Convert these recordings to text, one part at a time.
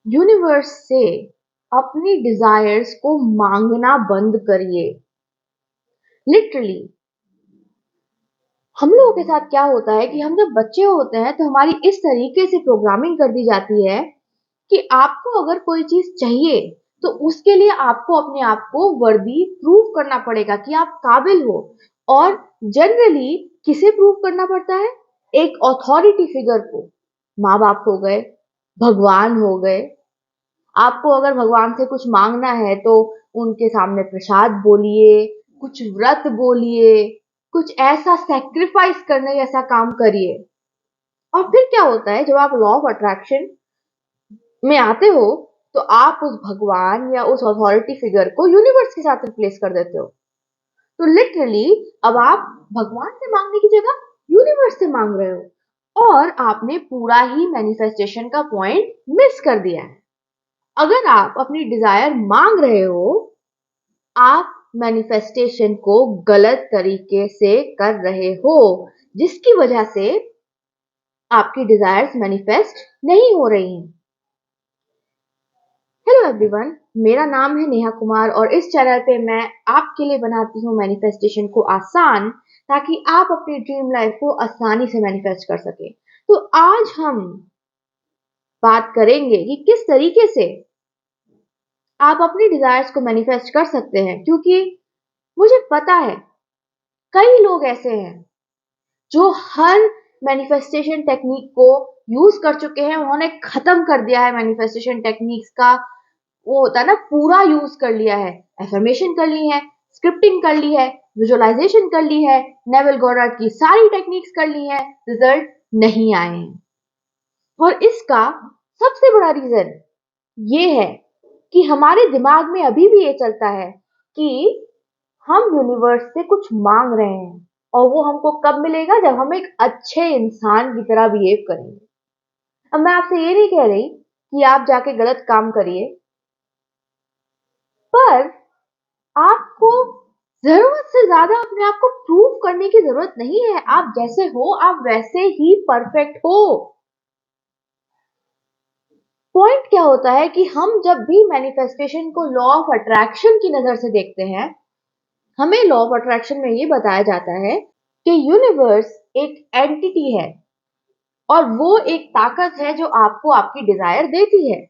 Universe से अपनी desires को मांगना बंद करिए। लिटरली हम लोगों के साथ क्या होता है कि हम जब बच्चे होते हैं तो हमारी इस तरीके से प्रोग्रामिंग कर दी जाती है कि आपको अगर कोई चीज चाहिए तो उसके लिए आपको अपने आप को वर्दी प्रूव करना पड़ेगा कि आप काबिल हो। और जनरली किसे प्रूव करना पड़ता है? एक अथॉरिटी फिगर को। माँ बाप हो गए, भगवान हो गए। आपको अगर भगवान से कुछ मांगना है तो उनके सामने प्रसाद बोलिए, कुछ व्रत बोलिए, कुछ ऐसा सैक्रिफाइस करने जैसा काम करिए। और फिर क्या होता है, जब आप लॉ ऑफ अट्रैक्शन में आते हो तो आप उस भगवान या उस अथॉरिटी फिगर को यूनिवर्स के साथ रिप्लेस कर देते हो। तो लिटरली अब आप भगवान से मांगने की जगह यूनिवर्स से मांग रहे हो और आपने पूरा ही मैनिफेस्टेशन का पॉइंट मिस कर दिया है। अगर आप अपनी डिजायर मांग रहे हो, आप मैनिफेस्टेशन को गलत तरीके से कर रहे हो, जिसकी वजह से आपकी डिजायर्स मैनिफेस्ट नहीं हो रही हैं। हेलो एवरीवन, मेरा नाम है नेहा कुमार और इस चैनल पे मैं आपके लिए बनाती हूँ मैनिफेस्टेशन को आसान, ताकि आप अपनी ड्रीम लाइफ को आसानी से मैनिफेस्ट कर सके। तो आज हम बात करेंगे कि किस तरीके से आप अपनी डिजायर्स को मैनिफेस्ट कर सकते हैं, क्योंकि मुझे पता है कई लोग ऐसे हैं जो हर मैनिफेस्टेशन टेक्निक को यूज कर चुके हैं। उन्होंने खत्म कर दिया है मैनिफेस्टेशन टेक्निक्स का, वो होता है ना, पूरा यूज कर लिया है। एफर्मेशन कर ली है, स्क्रिप्टिंग कर ली है, विजुअलाइजेशन कर ली है, नेवल गॉडार्ड की सारी टेक्निक्स कर ली है, रिजल्ट नहीं आए हैं। और इसका सबसे बड़ा रीजन ये है कि हमारे दिमाग में अभी भी ये चलता है कि हम यूनिवर्स से कुछ मांग रहे हैं और वो हमको कब मिलेगा, जब हम एक अच्छे इंसान की तरह बिहेव करेंगे। अब मैं आपसे ये नहीं कह रही कि आप जाके गलत काम करिए, पर आपको जरूरत से ज्यादा अपने आप को प्रूव करने की जरूरत नहीं है। आप जैसे हो आप वैसे ही परफेक्ट हो। पॉइंट क्या होता है कि हम जब भी मैनिफेस्टेशन को लॉ ऑफ अट्रैक्शन की नजर से देखते हैं, हमें लॉ ऑफ अट्रैक्शन में ये बताया जाता है कि यूनिवर्स एक एंटिटी है और वो एक ताकत है जो आपको आपकी डिजायर देती है।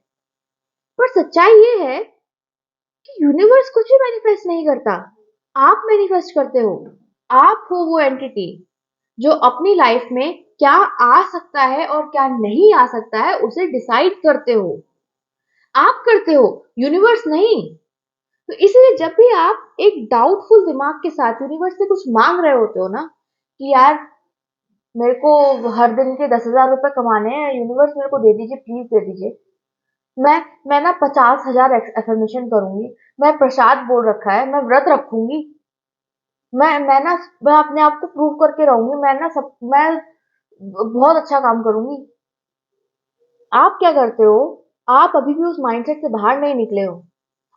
पर सच्चाई ये है कि यूनिवर्स कुछ भी मैनिफेस्ट नहीं करता, आप मैनिफेस्ट करते हो। आप हो वो एंटिटी जो अपनी लाइफ में क्या आ सकता है और क्या नहीं आ सकता है उसे डिसाइड करते हो। आप करते हो, यूनिवर्स नहीं। तो इसलिए जब भी आप एक डाउटफुल दिमाग के साथ यूनिवर्स से कुछ मांग रहे होते हो ना, कि यार मेरे को हर दिन के 10,000 रुपए कमाने हैं, यूनिवर्स मेरे को दे दीजिए, प्लीज दे दीजिए। मैं मैं ना 50,000 एफर्मेशन करूंगी, मैं प्रसाद बोल रखा है, मैं व्रत रखूंगी, मैं अपने आप को प्रूव करके रहूंगी, मैं बहुत अच्छा काम करूंगी। आप क्या करते हो? आप अभी भी उस माइंडसेट से बाहर नहीं निकले हो।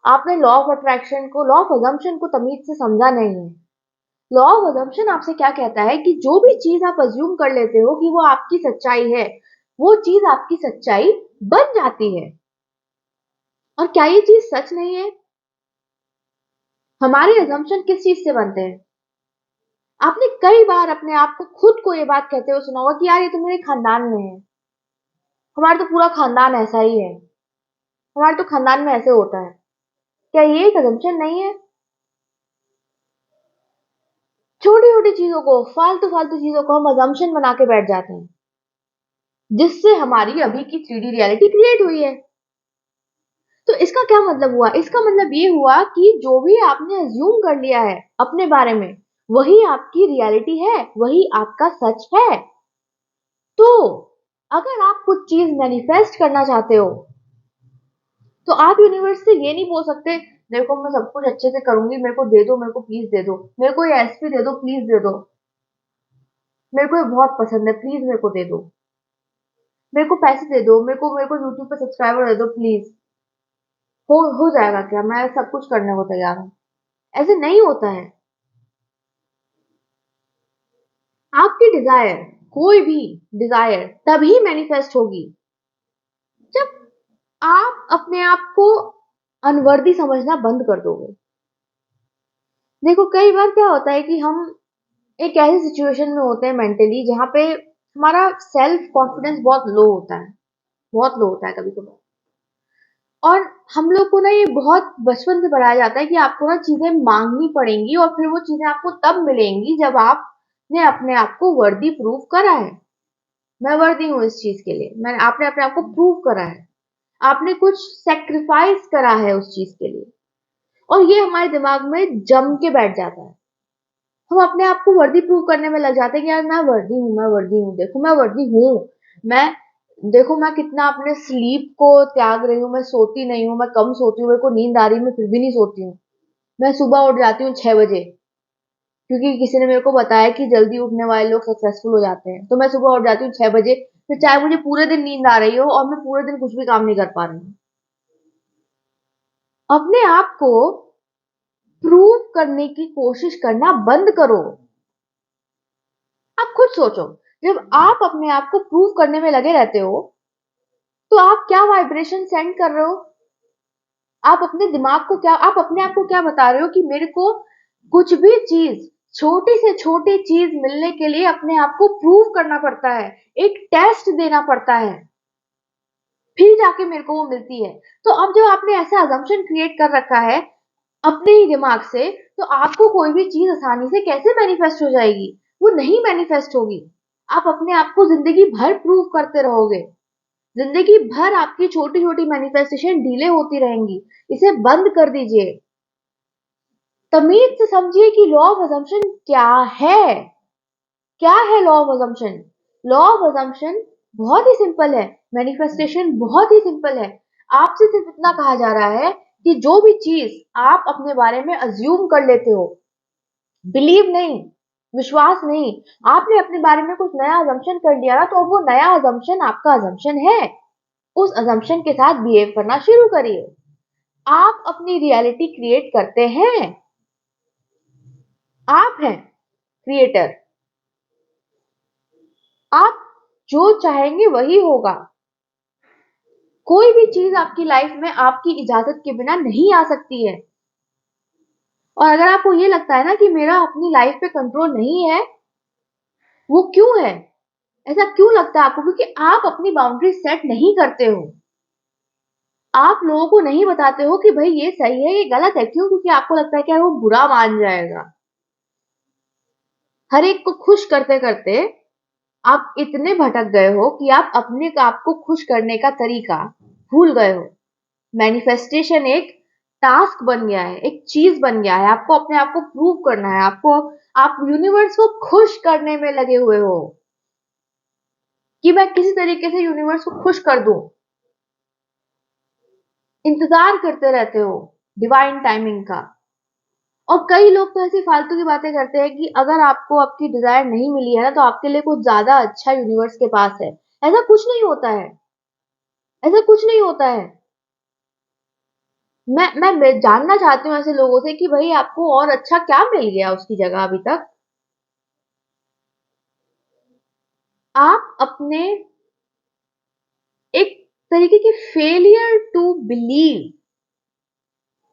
आपने लॉ ऑफ अट्रैक्शन को, लॉ ऑफ अजम्पशन को तमीज से समझा नहीं है। लॉ ऑफ अजम्पशन आपसे क्या कहता है कि जो भी चीज आप अज्यूम कर लेते हो कि वो आपकी सच्चाई है, वो चीज आपकी सच्चाई बन जाती है। और क्या ये चीज सच नहीं है? हमारे अजम्पशन किस चीज से बनते हैं? आपने कई बार अपने आप को, खुद को ये बात कहते हुए सुना होगा कि यार ये तो मेरे खानदान में है, हमारा तो पूरा खानदान ऐसा ही है, हमारे तो खानदान में ऐसे होता है। क्या ये एक अजम्पशन नहीं है? छोटी छोटी चीजों को, फालतू फालतू चीजों को हम अजम्पशन बना के बैठ जाते हैं, जिससे हमारी अभी की 3D रियलिटी क्रिएट हुई है। तो इसका क्या मतलब हुआ? इसका मतलब ये हुआ कि जो भी आपने अज्यूम कर लिया है अपने बारे में, वही आपकी रियलिटी है, वही आपका सच है। तो अगर आप कुछ चीज मैनिफेस्ट करना चाहते हो तो आप यूनिवर्स से ये नहीं बोल सकते, देखो मैं सब कुछ अच्छे से करूंगी, मेरे को दे दो, मेरे को प्लीज दे दो, मेरे को ये एसपी दे दो, प्लीज दे दो, मेरे को ये बहुत पसंद है, प्लीज मेरे को दे दो, मेरे को पैसे दे दो, मेरे को यूट्यूब पे सब्सक्राइबर दे दो प्लीज। हो जाएगा क्या? मैं सब कुछ करने को तैयार हूँ। ऐसे नहीं होता है। आपकी डिजायर, कोई भी डिजायर तभी मैनिफेस्ट होगी जब आप अपने आप को अनवर्दी समझना बंद कर दोगे। देखो कई बार क्या होता है कि हम एक ऐसी सिचुएशन में होते हैं मेंटली जहाँ पे हमारा सेल्फ कॉन्फिडेंस बहुत लो होता है, बहुत लो होता है कभी कभार। और हम लोग को ना ये बहुत बचपन से पढ़ाया जाता है कि आपको ना चीजें मांगनी पड़ेंगी और फिर वो चीजें आपको तब मिलेंगी जब आपने अपने आप को वर्दी प्रूव करा है। मैं वर्दी हूँ इस चीज के लिए, मैंने आपने अपने आप को प्रूव करा है, आपने कुछ सेक्रीफाइस करा है उस चीज के लिए। और ये हमारे दिमाग में जम के बैठ जाता है। हम अपने आप को वर्दी प्रूव करने में लग जाते हैं कि यार मैं वर्दी हूँ, मैं वर्दी हूँ, देखो मैं वर्दी हूँ। मैं देखो मैं कितना अपने स्लीप को त्याग रही हूँ, मैं सोती नहीं हूँ, मैं कम सोती हूँ, मेरे को नींद आ रही है मैं फिर भी नहीं सोती हूँ। मैं सुबह उठ जाती हूँ 6 बजे, क्योंकि किसी ने मेरे को बताया कि जल्दी उठने वाले लोग सक्सेसफुल हो जाते हैं, तो मैं सुबह उठ जाती हूँ 6 बजे। फिर चाहे मुझे पूरे दिन नींद आ रही हो और मैं पूरे दिन कुछ भी काम नहीं कर पा रही हूँ। अपने आप को प्रूव करने की कोशिश करना बंद करो। आप खुद सोचो, जब आप अपने आप को प्रूव करने में लगे रहते हो तो आप क्या वाइब्रेशन सेंड कर रहे हो? आप अपने दिमाग को क्या, आप अपने आप को क्या बता रहे हो कि मेरे को कुछ भी चीज, छोटी से छोटी चीज मिलने के लिए अपने आप को प्रूव करना पड़ता है, एक टेस्ट देना पड़ता है, फिर जाके मेरे को वो मिलती है। तो अब जब आपने ऐसा अजम्पशन क्रिएट कर रखा है अपने ही दिमाग से, तो आपको कोई भी चीज आसानी से कैसे मैनिफेस्ट हो जाएगी? वो नहीं मैनिफेस्ट होगी। आप अपने आप को जिंदगी भर प्रूव करते रहोगे, जिंदगी भर आपकी छोटी छोटी मैनिफेस्टेशन डिले होती रहेंगी। इसे बंद कर दीजिए। तमीज से समझिए कि लॉ ऑफ अजम्पशन क्या है। क्या है law of assumption? Law of assumption बहुत ही सिंपल है, मैनिफेस्टेशन बहुत ही सिंपल है। आपसे सिर्फ इतना कहा जा रहा है कि जो भी चीज आप अपने बारे में अज्यूम कर लेते हो, बिलीव नहीं, विश्वास नहीं, आपने अपने बारे में कुछ नया अजम्पशन कर लिया ना, तो वो नया अजम्पशन आपका अजम्पशन है। उस अजम्पशन के साथ बिहेव करना शुरू करिए। आप अपनी रियलिटी क्रिएट करते हैं, आप हैं क्रिएटर। आप जो चाहेंगे वही होगा। कोई भी चीज आपकी लाइफ में आपकी इजाजत के बिना नहीं आ सकती है। और अगर आपको ये लगता है ना कि मेरा अपनी लाइफ पे कंट्रोल नहीं है, वो क्यों है? ऐसा क्यों लगता है आपको? क्योंकि आप अपनी बाउंड्री सेट नहीं करते हो। आप लोगों को नहीं बताते हो कि भाई ये सही है ये गलत है। क्यों? क्योंकि आपको लगता है कि यार वो बुरा मान जाएगा। हर एक को खुश करते करते आप इतने भटक गए हो कि आप अपने आप को खुश करने का तरीका भूल गए हो। मैनिफेस्टेशन एक टास्क बन गया है, एक चीज बन गया है। आपको अपने आप को प्रूव करना है, आपको, आप यूनिवर्स को खुश करने में लगे हुए हो कि मैं किसी तरीके से यूनिवर्स को खुश कर दूं। इंतजार करते रहते हो डिवाइन टाइमिंग का। और कई लोग तो ऐसी फालतू की बातें करते हैं कि अगर आपको आपकी डिजायर नहीं मिली है ना, तो आपके लिए कुछ ज्यादा अच्छा यूनिवर्स के पास है। ऐसा कुछ नहीं होता है, ऐसा कुछ नहीं होता है। मैं जानना चाहती हूँ ऐसे लोगों से कि भाई आपको और अच्छा क्या मिल गया उसकी जगह अभी तक। आप अपने एक तरीके के फेलियर टू बिलीव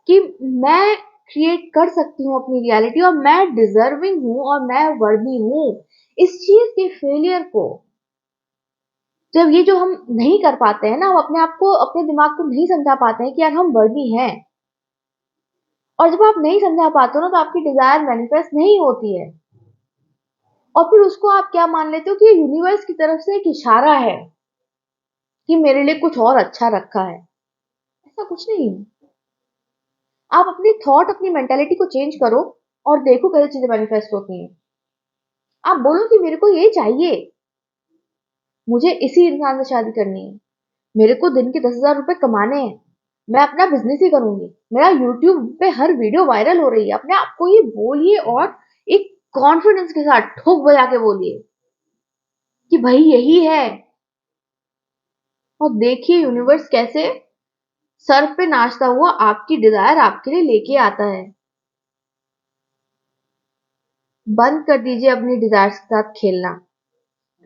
कि मैं क्रिएट कर सकती हूँ अपनी रियलिटी और मैं डिजर्विंग हूँ और मैं वर्दी हूँ, इस चीज के फेलियर को, जब ये जो हम नहीं कर पाते हैं ना, हम अपने आप को, अपने दिमाग को नहीं समझा पाते हैं कि यार हम वर्दी हैं। और जब आप नहीं समझा पाते हो ना, तो आपकी डिजायर मैनिफेस्ट नहीं होती है। और फिर उसको आप क्या मान लेते हो कि ये यूनिवर्स की तरफ से एक इशारा है कि मेरे लिए कुछ और अच्छा रखा है। ऐसा कुछ नहीं है। आप अपनी थॉट, अपनी मेंटेलिटी को चेंज करो और देखो कैसे चीजें मैनिफेस्ट होती हैं। आप बोलो कि मेरे को ये चाहिए, मुझे इसी इंसान से शादी करनी है, मेरे को दिन के 10,000 रुपए कमाने हैं, मैं अपना बिजनेस ही करूंगी, मेरा यूट्यूब पे हर वीडियो वायरल हो रही है। अपने आप को ये बोलिए और एक कॉन्फिडेंस के साथ ठोक बजा के बोलिए कि भाई यही है। और देखिए यूनिवर्स कैसे सर पे नाचता हुआ आपकी डिजायर आपके लिए लेके आता है। बंद कर दीजिए अपनी डिजायर्स के साथ खेलना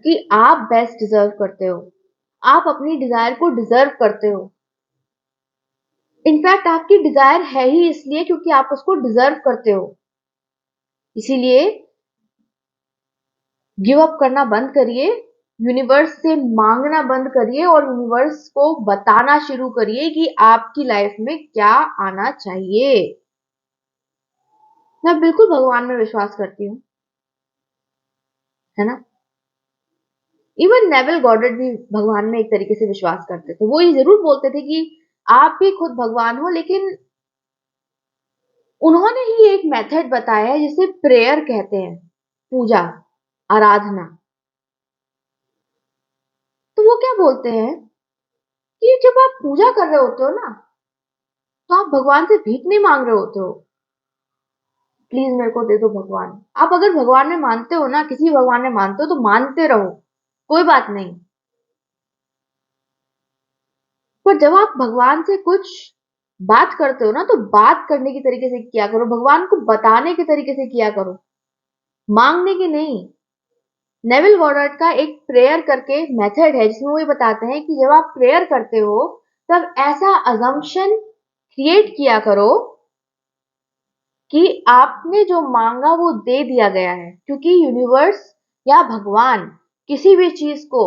कि आप बेस्ट डिजर्व करते हो, आप अपनी डिजायर को डिजर्व करते हो। इनफैक्ट आपकी डिजायर है ही इसलिए क्योंकि आप उसको डिजर्व करते हो। इसीलिए गिव अप करना बंद करिए, यूनिवर्स से मांगना बंद करिए और यूनिवर्स को बताना शुरू करिए कि आपकी लाइफ में क्या आना चाहिए। मैं बिल्कुल भगवान में विश्वास करती हूँ, है ना। इवन नेविल गॉडर्ड भी भगवान में एक तरीके से विश्वास करते थे। वो ये जरूर बोलते थे कि आप भी खुद भगवान हो, लेकिन उन्होंने ही एक मेथड बताया है जिसे प्रेयर कहते हैं, पूजा, आराधना। तो वो क्या बोलते हैं कि जब आप पूजा कर रहे होते हो ना, तो आप भगवान से भीख नहीं मांग रहे होते हो, प्लीज मेरे को दे दो भगवान। आप अगर भगवान में मानते हो ना, किसी भगवान में मानते हो तो मानते रहो, कोई बात नहीं। पर जब आप भगवान से कुछ बात करते हो ना, तो बात करने की तरीके से किया करो, भगवान को बताने के तरीके से किया करो, मांगने की नहीं। नेविल गॉडर्ड का एक प्रेयर करके मेथड है जिसमें वो ये बताते हैं कि जब आप प्रेयर करते हो तब ऐसा अजम्पशन क्रिएट किया करो कि आपने जो मांगा वो दे दिया गया है, क्योंकि यूनिवर्स या भगवान किसी भी चीज को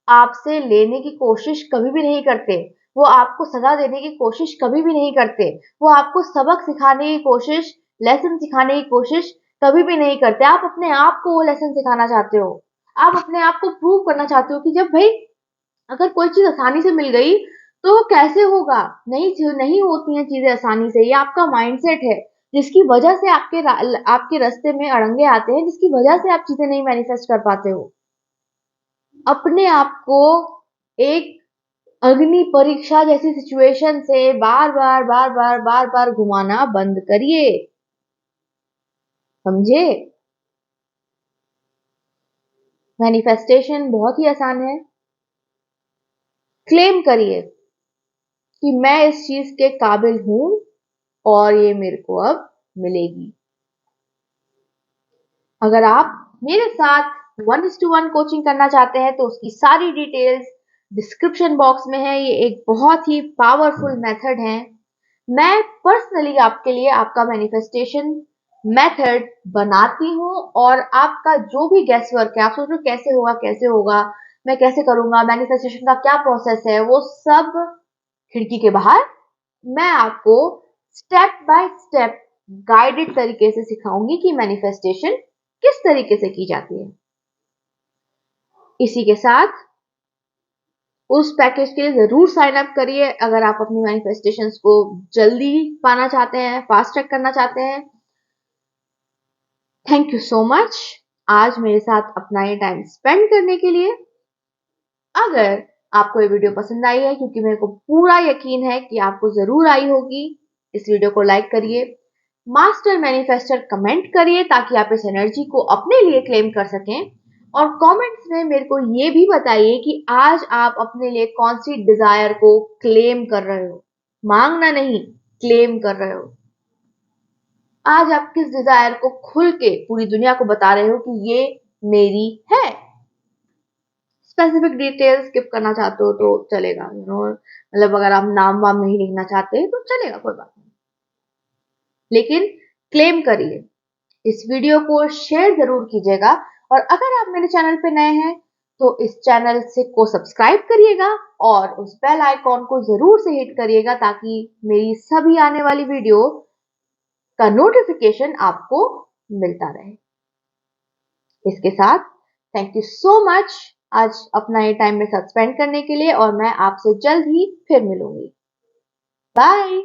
आपसे लेने की कोशिश कभी भी नहीं करते। वो आपको सजा देने की कोशिश कभी भी नहीं करते। वो आपको सबक सिखाने की कोशिश, लेसन सिखाने की कोशिश कभी भी नहीं करते। आप अपने आप को वो लेसन सिखाना चाहते हो। आप अपने आप को प्रूव करना चाहते हो कि जब भाई अगर कोई चीज आसानी से मिल गई तो वो कैसे होगा। नहीं नहीं होती हैं चीजें आसानी से। ये आपका माइंडसेट है जिसकी वजह से आपके रास्ते में अड़ंगे आते हैं, जिसकी वजह से आप चीजें नहीं मैनिफेस्ट कर पाते हो। अपने आप को एक अग्नि परीक्षा जैसी सिचुएशन से बार बार घुमाना बंद करिए, समझे। मैनिफेस्टेशन बहुत ही आसान है। क्लेम करिए कि मैं इस चीज के काबिल हूं और ये मेरे को अब मिलेगी। अगर आप मेरे साथ 1:1 कोचिंग करना चाहते हैं तो उसकी सारी डिटेल्स डिस्क्रिप्शन बॉक्स में है। ये एक बहुत ही पावरफुल मेथड है। मैं पर्सनली आपके लिए आपका मैनिफेस्टेशन मेथड बनाती हूँ और आपका जो भी गेस वर्क है, आप सोच रहे हो कैसे होगा, मैं कैसे करूंगा, मैनिफेस्टेशन का क्या प्रोसेस है, वो सब खिड़की के बाहर। मैं आपको स्टेप बाय स्टेप गाइडेड तरीके से सिखाऊंगी कि मैनिफेस्टेशन किस तरीके से की जाती है। इसी के साथ उस पैकेज के लिए जरूर साइन अप करिए अगर आप अपनी मैनिफेस्टेशंस को जल्दी पाना चाहते हैं, फास्ट ट्रैक करना चाहते हैं। थैंक यू सो मच आज मेरे साथ अपना ये टाइम स्पेंड करने के लिए। अगर आपको ये वीडियो पसंद आई है, क्योंकि मेरे को पूरा यकीन है कि आपको जरूर आई होगी, इस वीडियो को लाइक करिए, मास्टर मैनिफेस्टर कमेंट करिए ताकि आप इस एनर्जी को अपने लिए क्लेम कर सकें। और कमेंट्स में मेरे को ये भी बताइए कि आज आप अपने लिए कौन सी डिजायर को क्लेम कर रहे हो, मांगना नहीं, क्लेम कर रहे हो। आज आप किस डिजायर को खुल के पूरी दुनिया को बता रहे हो कि ये मेरी है। स्पेसिफिक डिटेल स्किप करना चाहते हो तो चलेगा, मतलब अगर आप नाम वाम नहीं लिखना चाहते तो चलेगा, कोई बात नहीं, लेकिन क्लेम करिए। इस वीडियो को शेयर जरूर कीजिएगा और अगर आप मेरे चैनल पे नए हैं तो इस चैनल से को सब्सक्राइब करिएगा और उस बेल आइकॉन को जरूर से हिट करिएगा ताकि मेरी सभी आने वाली वीडियो का नोटिफिकेशन आपको मिलता रहे। इसके साथ थैंक यू सो मच आज अपना ये टाइम मेरे साथ स्पेंड करने के लिए और मैं आपसे जल्द ही फिर मिलूंगी। बाय।